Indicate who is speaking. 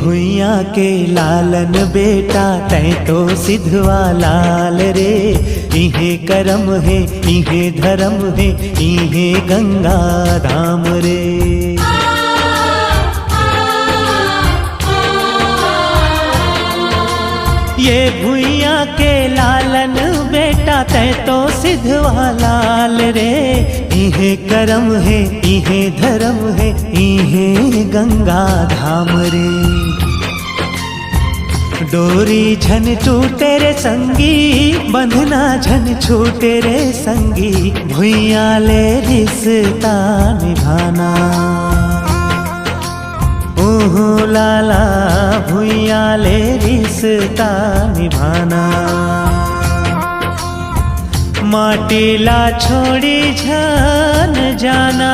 Speaker 1: भुइया के लालन बेटा तै तो सिधवा लाल रे। इहे करम है इहे धर्म है इहे गंगा धाम रे। ये भुइया के लालन बेटा तै तो सिधवा लाल रे। इहे करम है इहे धर्म है इहे गंगा धाम रे। डोरी झन टूटे रे संगी बंधना झन छूटे रे संगी। भुइया ले रिश्ता निभाना ओहो लाला भुइया ले रिश्ता निभाना। माटी ला छोड़ी झन जाना।